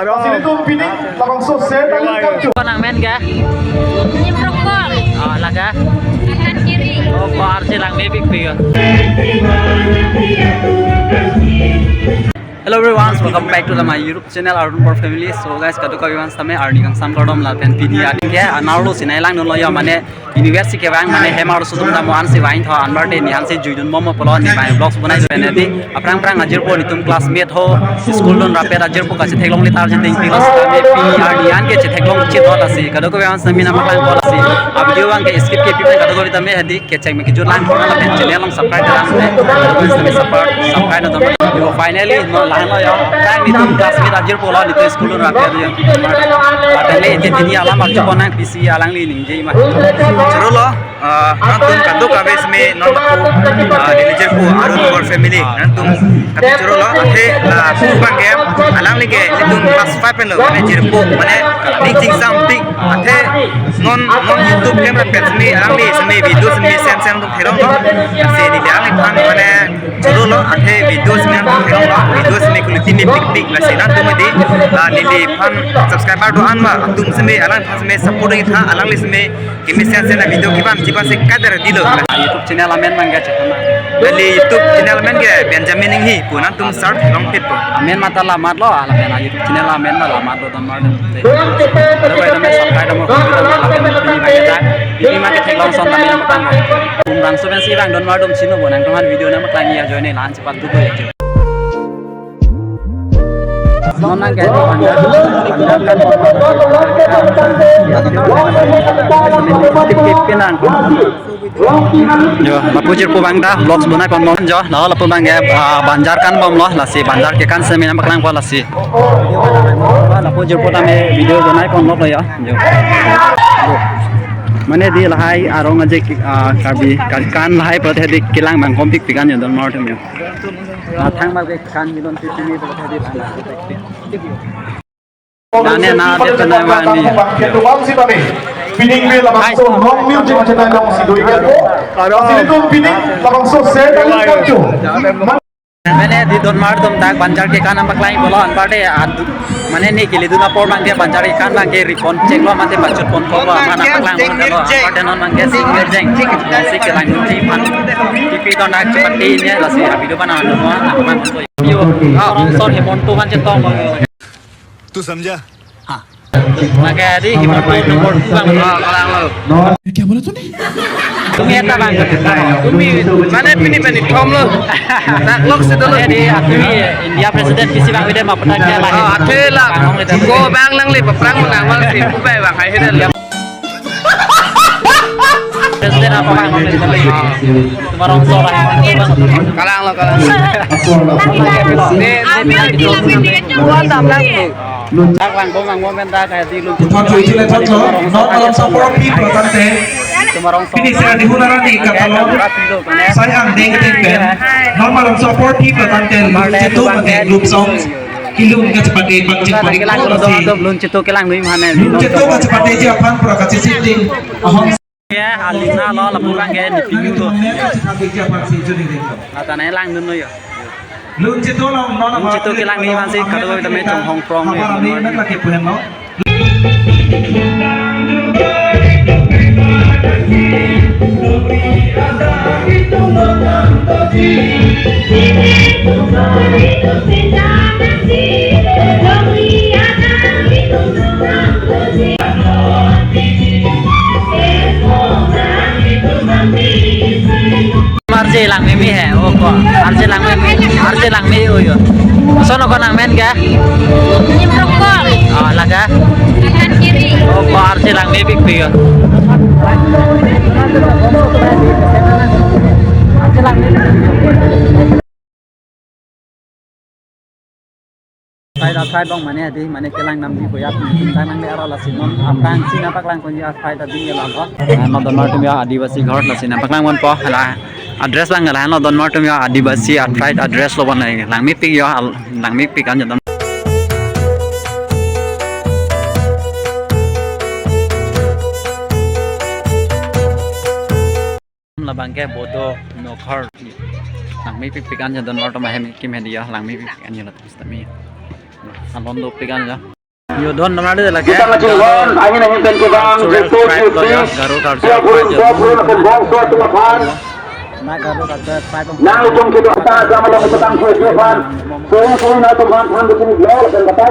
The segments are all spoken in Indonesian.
Sini tuh pining lapang sosial tali kapcu. Nang men ga? Nyebrang gol. Oh, lah ga? Kanan kiri. Oh, bar silang bebek piga. Hello everyone, welcome back to my YouTube channel Arun Por Family. So guys, kado kawan sampai Arni kang sam kodom la pen video adik ya. Anarlo sinai lang nulo ya mane university ke bang mane hemar sudum da mo ansi wain tho anbarte ni hansi jujun momo polo ni bai vlogs bunai jene di aprang prang ajir po ni tum classmate ho school don rape ajir po ka che theklong litar je ding pilos kame PR yan ke che theklong che dol asi kado kawan sami na maklang bol asi a video bang ke skip ke pipen kado kawan tame hadi ke cheng me ke jur lang ko la pen channel long subscribe dalam te kado kawan sami subscribe no dom finally lahan lo ya prang ni tum classmate ajir po lo ni to school don rape ya atale je dini alam arju konang PC alang li ning je ma Seru loh, nantum kado kabes me non aku dilijer ku Arun Por Family nantum kado seru loh, ate bukan game alang ni ke litung class 5 pen lo, mana jerpu, mana ning something, ate non YouTube camera pet me alang ni semi video semi sen tum terong loh, se ni alang ni pan mana seru loh, ate video semi tum terong loh, video semi kulitin ni pik lah se nantum di lili pan subscriber do anma, tum semi alang semi support ni tha alang ni semi kimi sen video kipan cipa se kadar dilo YouTube channel amen mangga chakama dari YouTube channel men ke Benjamin hi pun antum start long pit pun amen mata lamat lo ala pena YouTube channel amen na lamat lo tamar de ada bai dame subscribe mo video dame ala pena pini mangga ta ini mangga theklong son tame na matang rang so ben si rang don mar dom chino bonang tohan video na matang ya join ni lan cepat tu ya nonang ke banda kan jo lapujir po bangda vlogs bunai pon mon jo la lapu bangge banjar kan bom lo lasi banjar ke kan semina maklang po lasi lapujir po tame video bunai pon lo ya jo mane di lahai arong aje kabi kan lahai prothe di kilang bang kompik pikan jo don mortem yo thang ma ke kan mi don timi prothe di dane na de kana mani Pining me lapang so long music macam mana dong si doi kan. Sini tuh pining lapang sosial tali kapcu. मैंने दी दोन मार तुम ताक बंजार के कान number client बोलो अनपाटे मने नहीं के लिए दूना पोर मांगे बंजार के कान मांगे रिफोन चेक लो माते बच्चों फोन को माना पकलांग बोलो अनपाटे नॉन मांगे सिंग जेंग सिंग के लाइन ची फन टीपी तो नाक चपटी ने लसी वीडियो बना दो ना अपन यो सॉरी हेमोन तो वन चेक तू समझा हां मगे दी हेमोन तो बोर्ड बang कलांग लो क्या बोला तूने तुम्ही येता bang तुम्ही mana pini pini tom lo tak lok sedolo di akui India presiden visi bang video ma pernah ke lah ate lah go bang lang le perang menang mal si bai bang hai hedan presiden apa bang marong sora kalang lo kalang tak lang bong bang men ta kayak di lu Tuhan cuy cile contoh, non alam support people tante. marong Ini saya di Hunarani kalau saya andeng tempen. Non alam support people tante. Itu pakai group songs. Kilung ka sebagai bangcik paling do lun citu kelang nui mana Lung ceto ka sebagai japan pro ka sising. Ahong ya alina lo la purang ke ni pingu tu japan si juni ding. ata nai lang nun yo Lung ceto non lun citu kelang ni man si kado ta me chong hong prong ni Apa ni nak lagi punya no? Arje lang mimi he o ko arje lang mimi o yo sono ko nang men ga Nyebrang gol. oh lah ga Kanan kiri. o ko arje lang mimi pi yo Sai bong mane di mane kelang nam di boyat tang nang aro la sinon apang sina paklang kon ya sai ta ding la ko no don mar tum ya adivasi ghar la sina paklang mon po hala address lang la no don mar tum ya adivasi right address lo bon lang mi pik yo lang mi pik an don la bangke bodo no ghar lang mi pik an don mar tum ha mi kim he dia lang mi pik an ya la tami alon do pik an ja Yo don nama dia lagi. Kita ngecilkan, angin angin ke bang, itu Garu Nah garu Nah ujung kita atas sama lo petang suwan. Suwan na tuhan tuhan di sini jauh dan kata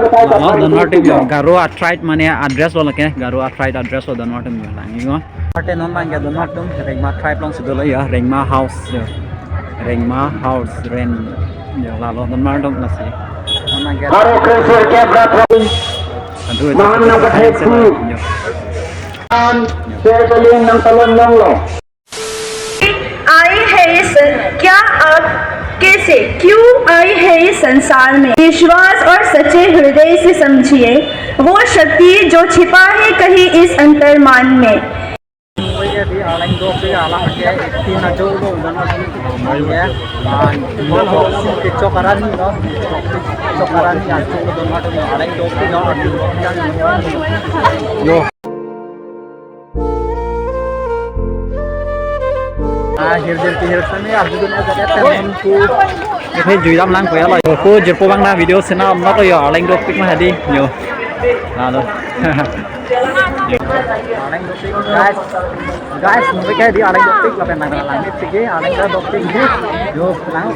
don martin yo garu tried mane address lo lagi. Garu tried address lo don martin yo langi go. Martin non bang don martin Rengma tribe long sudah lo ya Rengma house yo. Rengma house ren yo lalu don martin nasi. Haro kreser ke berapa? Aduh Mahan ng katheksu. Sebeling ng talon long lo. आए हैं इस क्या आप कैसे क्यों आए हैं इस संसार में विश्वास और सच्चे हृदय से समझिए वो शक्ति जो छिपा है कहीं इस अंतर्मान में Ini jualan lang ko ya lo. Ko jerpo bang na video sina amna to ya aling dok pik mah hadi yo. Lalu. Guys, mau kayak di aling dok pik lah penang langit pik ya aling dok pik yo. Lang.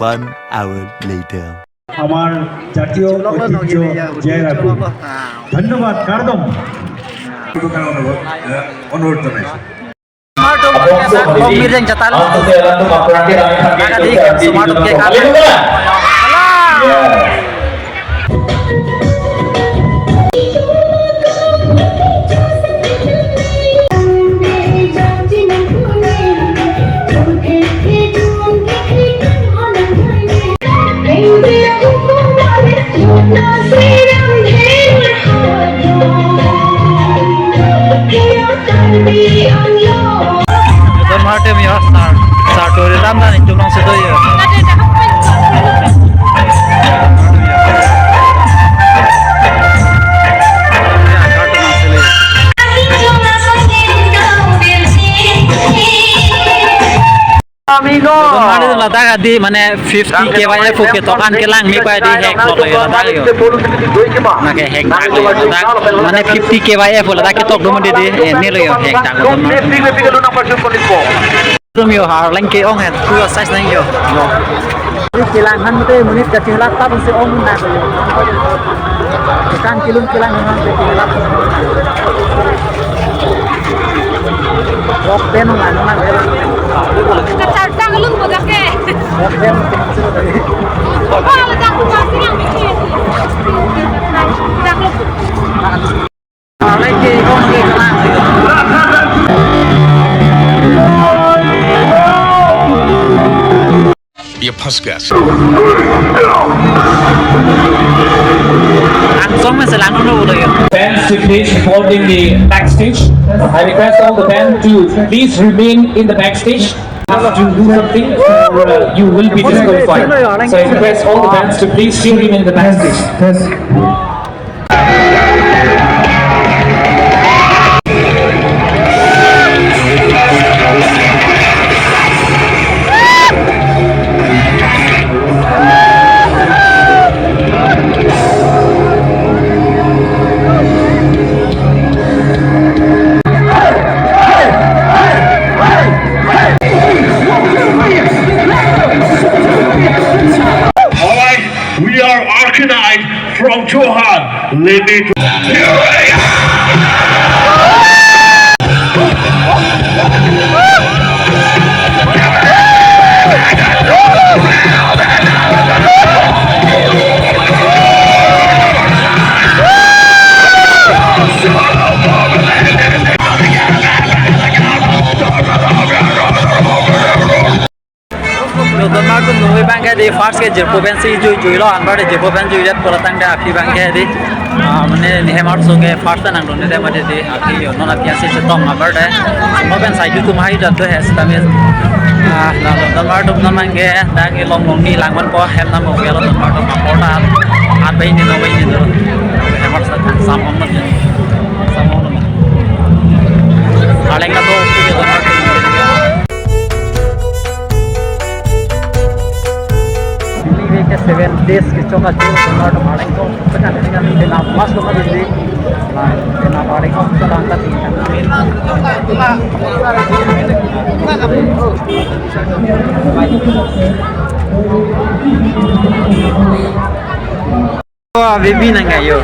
One hour later. আমার জাতীয় ঐতিহ্য জয় রাখুন ধন্যবাদ কারদম অনুরোধ জানাইছি Komir yang cetal. Maka di smart ke kanan. Don Martin ya start dari lama nih cuma situ ya. Don Martin itu letak di mana 50 kWh ke tokan ke lang mi pai di hack lo ya letak yo. Nah ke hack tak lo letak mana 50 kWh letak ke tok do mende di ini lo yo hack tak lo. Rum yo har lang ke ong het ku size nang yo. Ini kilangan itu menit kecil lata pun si om nak yo. Kan kilun kilang memang kecil lata. Rock pen ngan nang yo. Kecarta ngelung bagake. Rock pen Oh, letak kuasi yang bikin. Letak lu. lang ke ong ke kelang yo. ये फंस गया Langsung mas langsung udah ya. Fans to please holding the backstage. I request all the fans to please remain in the backstage. Have to do something or you will be disqualified. So I request all the fans to please still remain in the backstage. We are Arcanine from Johan. Let me Don Martin nunggu bang kayak di first ke jerpo pensi jual lo anbar di jerpo pensi jual pola tangga api bang kayak di মানে হেমাৰ চকে first time আংটো নেদে মানে দে আকি ননা পিয়াসি চতং আবার দে মোবেন সাইডু তুম হাই দাদ হে স্তামে লালো দমাৰ তুম নামাঙ্গে দাগে long long ni langman po hem nam mo gelo dমাৰ তুম পড়া আট বাই নি ন বাই নি হেমাৰ সামম না সামম না আলেঙ্গা তো কি দমাৰ 7 days ke choka chu tomar maling ko pekan dengan dena mas ko mari di dena maling ko sedang tadi wah bibi nang ayo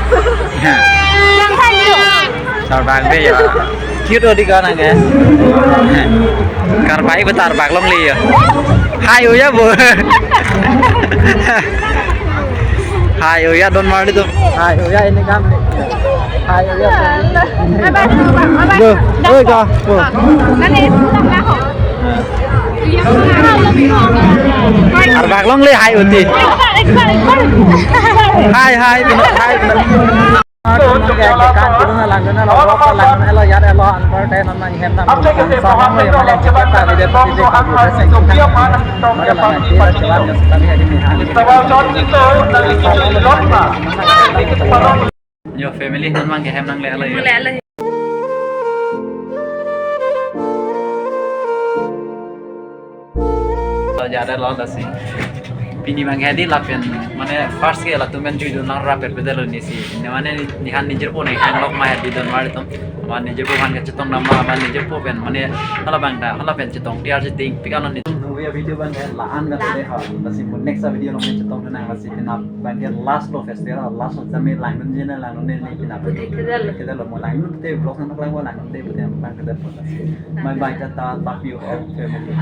yang kayu tar bag be ya cute odi ka nang ya kar bai ko tar bag long li ya hai oi ya bo hai oi ya don mar itu hai oi ya ini kan hai oi ya oi ka nanti pulang lah kok tar bag long li hai uti hai hai hai kan kita langgan lo rock langgan lo yar lo anwar ten on man hem nam sama mo yang mana cepat tak dia pasti dia kabur saya maka langgan dia cepat kami hari ini yo family kan mang hem nang le le ज़्यादा लॉस ऐसी पिनी मांगे है दी लापेन माने फर्स्ट के लातु में जुड़ो ना रापेर बेदल निसी माने निहान निजर को नहीं हैंग लॉक माहे दी दोन मारे तुम मान निजर को मान के चितों nama मान निजर को पेन माने हला bangda हला पेन चितों tiar चितिंग पिकानो नि नुवे वीडियो बन है लान का दे हा बसी मुन नेक्स्ट वीडियो लोग चितों ना बसी ना बंदे लास्ट लो फेस्टिवल लास्ट लो जमे लांगन जेना लांगन ने नहीं पिना के दल मो लांगन ते ब्लॉग ना लांगन ते बते लांगन के दल बाय बाय ता लव यू ऑल फैमिली